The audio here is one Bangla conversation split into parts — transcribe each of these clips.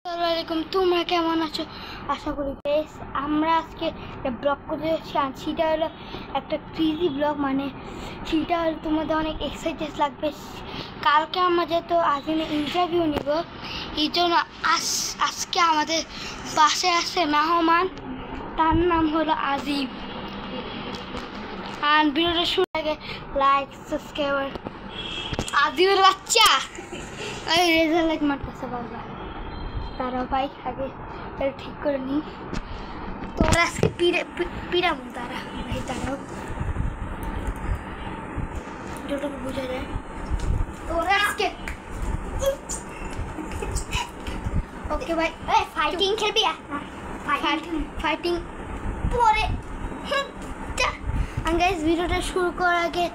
আসসালামাইকুম, তোমরা কেমন আছো? আশা করি বেশ। আমরা আজকে একটা ব্লগ করতে যাচ্ছি, আর সেটা হলো একটা ক্রেজি ব্লগ। মানে সেটা হলো তোমাদের অনেক এক্সাইটেড লাগবে। কালকে আমরা যেহেতু আজিমে ইন্টারভিউ নিব, এই জন্য আজকে আমাদের বাসায় আসছে মেহমান, তার নাম হলো আজিম। আর ভিডিওটা শুরু আগে লাইক সাবস্ক্রাইবার। আজিমের বাচ্চা রেজাল্ট লাইক মারতেছে বারবার। তারা ভাই আগে ঠিক করে নিই। তোরা আজকে পিড়াবো তারা ভাই, তারাও যতটুকু বোঝা যায়। তোরা আজকে ওকে ভাই, ফাইটিং খেলবি? ফাইটিং পরে। গাইস, ভিডিওটা শুরু করার আগে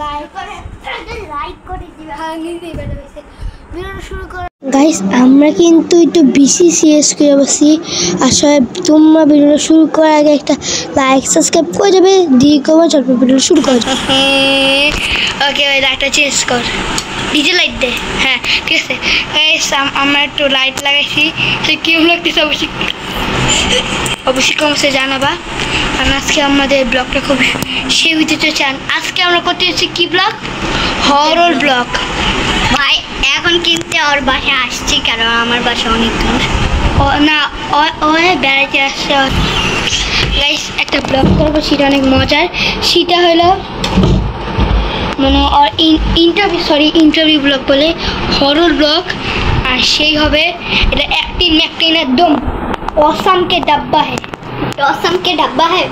লাইক করে দিবে। হ্যাঁ, নিতেই বেটা হয়েছে। ভিডিওটা শুরু করা গাইস, আমরা কিন্তু একটু বেশি সিরিয়াস করে বসি। আসলে তোমরা ভিডিওটা শুরু করার আগে একটা লাইক সাবস্ক্রাইব করে যাবে, দিয়ে কমেন্ট চলবে। ভিডিওটা শুরু কর। ওকে ভাই, লাইটটা চেঞ্জ কর, ডিজে লাইট দে। হ্যাঁ ঠিক আছে গাইস, আমরা একটু লাইট লাগাইছি। সে কেমন লাগতেছে অবশ্যই কমেন্টে জানাবা। আর আজকে আমাদের ব্লগটা খুব সেভ দিতে চান। আজকে আমরা করতে যাচ্ছি কি ব্লগ? হরর ব্লগ ভাই। এখন কিনতে ওর বাসায় আসছি, কারণ আমার বাসা অনেক দূর। না, ও বেড়াতে আসছে। গাইস, একটা ব্লগ করবো, সেটা অনেক মজার। সেটা হলো মানে ওর ইন্টারভিউ ব্লগ বলে, হরর ব্লগ। আর সেই হবে এটা অ্যাক্টিং একদম অসাম কে ডাব্বা है। অসাম কে ডাব্বা है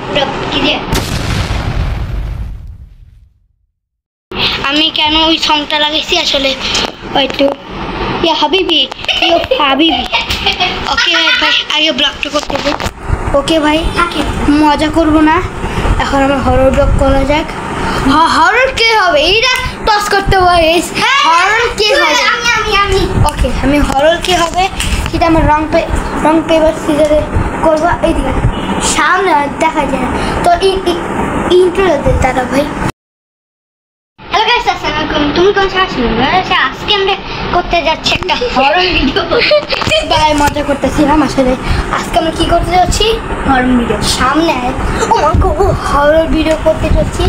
আমি কেন ওই সংটা লাগাইছি আসলে হয়তো হাবিবি। ওকে ভাই, আগে ব্লগটা করতে হবে। ওকে ভাই, মজা করবো না, এখন আমার হরর ব্লগ করা যাক। হরর কে হবে এইটা টস করতে হবে। হরর কে হবে? আমি ওকে, আমি হরর কে হবে সেটা আমার রং পেপার সিজারে করবো। এইদিকে সামনে দেখা যায় তো ইন্ট্রো দে দাদা ভাই। হ্যালো গাইস, আসসালামু আলাইকুম। তুমি কোন আসলে আজকে আমরা করতে যাচ্ছি একটা হরর ভিডিও। ভাই মজা করতেছিলাম আসলে। আজকে আমরা কি করতে যাচ্ছি? Horror video. সামনে হরর ভিডিও করতে যাচ্ছি।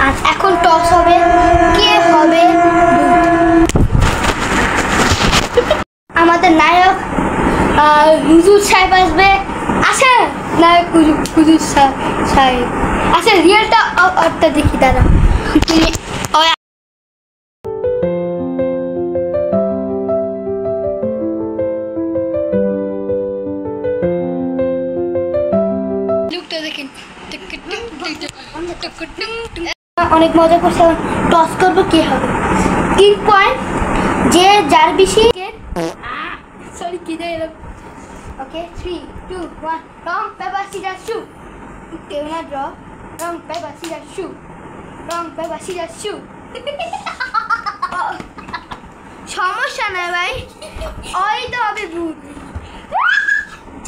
আর এখন টস হবে, কে হবে আমাদের নায়ক হুজুর সাহেব আসবে। আচ্ছা, নায়ক হুজুর সাহেব। আচ্ছা, রিয়েলটা অর্থ দেখি দাদা। তুমি অনেক মজা করছে। টস করবো, কে হবে 3 পয়েন্ট, যে যার বেশি। সরি কি দেয়। ওকে 3 2 1 রং পেপার সিজার শু। কেউ না ড্র। রং পেপার সিজার শু, রং পেপার সিজার শু। সমস্যা নাই ভাই, ওই তো হবে ভুল।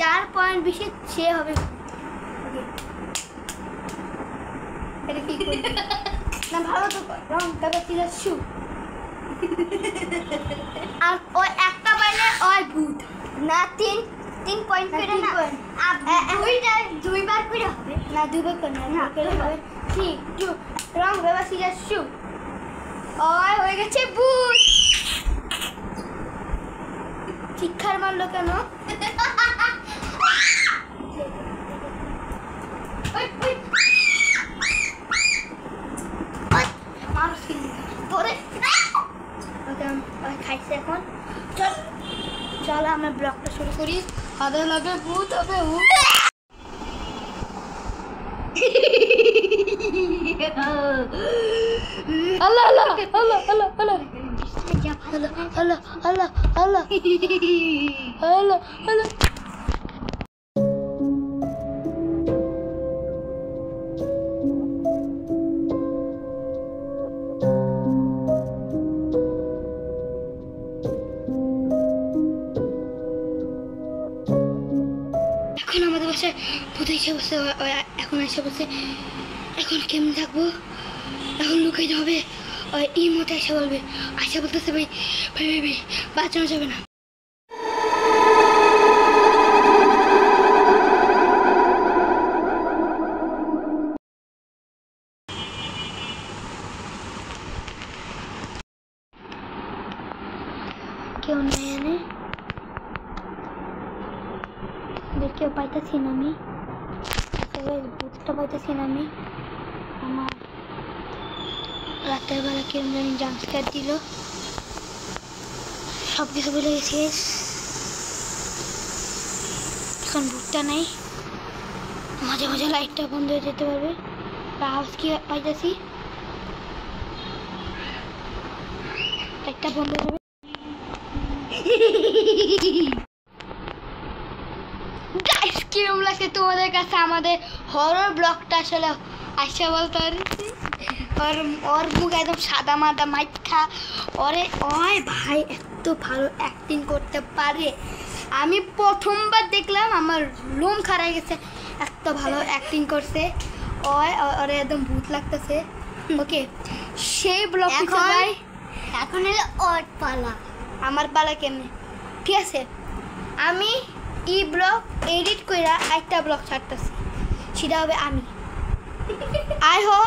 4 পয়েন্ট বেশি সে হবে। এটা কি করবি না, ভালো তো রং পেপার সিজার শু। আর ওই একটা পাইলে ওই ভূত না। 3 পয়েন্ট করে না, ওইটা 2 বার করে হবে না, 2 বার করে না হবে। 3 2 রং পেপার সিজার শু। ওই হয়ে গেছে ভূত। শিক্ষার মারলো কেন? খাইছে এখন। চল আমরা ব্লগটা শুরু করি। হাতে লাগে ভূত হবে। আল্লাহ আল্লাহ আল্লাহ আল্লাহ আল্লাহ আল্লাহ আল্লাহ আল্লাহ আল্লাহ আল্লাহ। এখন আমাদের বাসায় ভূত এসে বসে, এখন এসে বসে। এখন কেমন থাকবো? এখন লুকাইতে হবে। এই মতো এসে বলবে, আশা বলতেছে ভাই ভাই ভাই ভাই বাঁচানো যাবে না। কেউ পাইতেছি না আমি, ভূতটা পাইতেছি না আমি। আমার রাতের বেলা কেমন জানি জাম্পস্কার দিল, সব কিছু বলে গেছে। এখন ভূতটা নাই, মাঝে মাঝে লাইটটা বন্ধ হয়ে যেতে পারবে। আওয়াজ কি পাইতেছি, লাইটটা বন্ধ হয়ে যাবে। গাইস কিরকম লাগছে তোমাদের কাছে আমাদের হরর ব্লগটা? আসলে আশা বলতে পারছি ওর মুখ একদম সাদা মাদা মাইখা, ওই ভাই এত ভালো অ্যাক্টিং করতে পারে। আমি প্রথমবার দেখলাম, আমার লোম খারাপ গেছে, এত ভালো অ্যাক্টিং করছে। ওরে একদম ভূত লাগতেছে। ওকে, সেই ব্লগ ভাই এখন এলে ওর পালা, আমার পালা কেমনে? ঠিক আছে, আমি এই ব্লগ এডিট করে একটা ব্লগ ছাড়তেছি, সেটা হবে আমি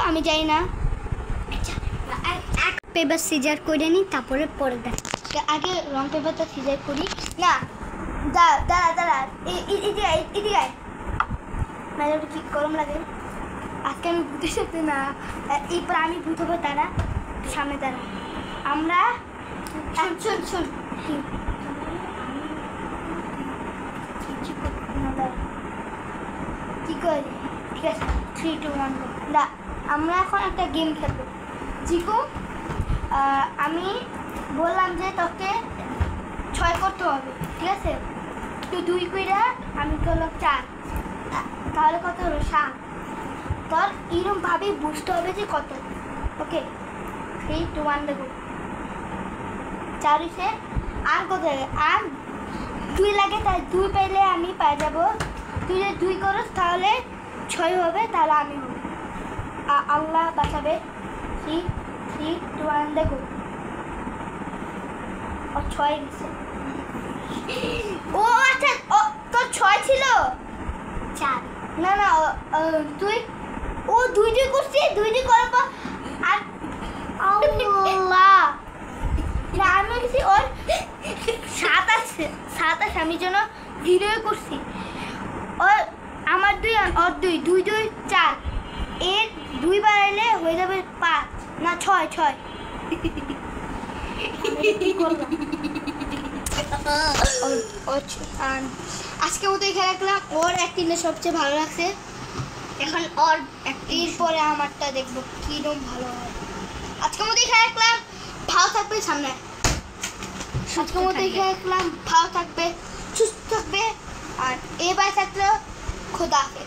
আমি যাই না। এক পেপার সিজার করে নিই, তারপরে পরে দেখ। আগে রং পেপারটা সিজার করি না। দাঁড়া এদিকে কি গরম লাগে আজকে। আমি ভূতের সাথে না, এরপর আমি ভূত হবো। তারা সামনে দাঁড়া, আমরা শোন কি করি? ঠিক আছে, 3, 2, 1 না। আমরা এখন একটা গেম খেলবো। জিকু, আমি বললাম যে তোকে 6 করতে হবে, ঠিক আছে? তুই 2 কইরা, আমি করলাম 4, তাহলে কত হলো? 7। তোর এরকম ভাবে বুঝতে হবে যে কত। ওকে, 3, 2, 1 দেখো। 4 হয়েছে, আর কত লাগে? আর 2 লাগে, তাই 2 পাইলে আমি পাই যাবো। তুই যদি 2 করস তাহলে 6 হবে, তাহলে আমি হব। আল্লাহ বাঁচাবে। 3, 2, 1 দেখো। ও 6 দিচ্ছে। ও আচ্ছা, তোর 6 ছিল? 4 না, তুই 2 করছিস। 2 করার পর আর আল্লাহ না, আমি বলছি ওর 7 আছে। আমি জন্য 0 করছি। ওর আমার 2, ওর 2, 2, 4, এর 2 বাড়াইলে হয়ে যাবে 5 না 6। আজকের মতো এখানে রাখলাম। ওর অ্যাক্টিংটা সবচেয়ে ভালো লাগছে। এখন ওর অ্যাক্টিং পরে আমারটা দেখবো কিরকম ভালো হয়। আজকের মতো এখানে রাখলাম, ভালো থাকবে সামনে। আজকের মতো এখানে রাখলাম, ভালো থাকবে, সুস্থ থাকবে, আর এবার থাকলো খোদা হাফেজ।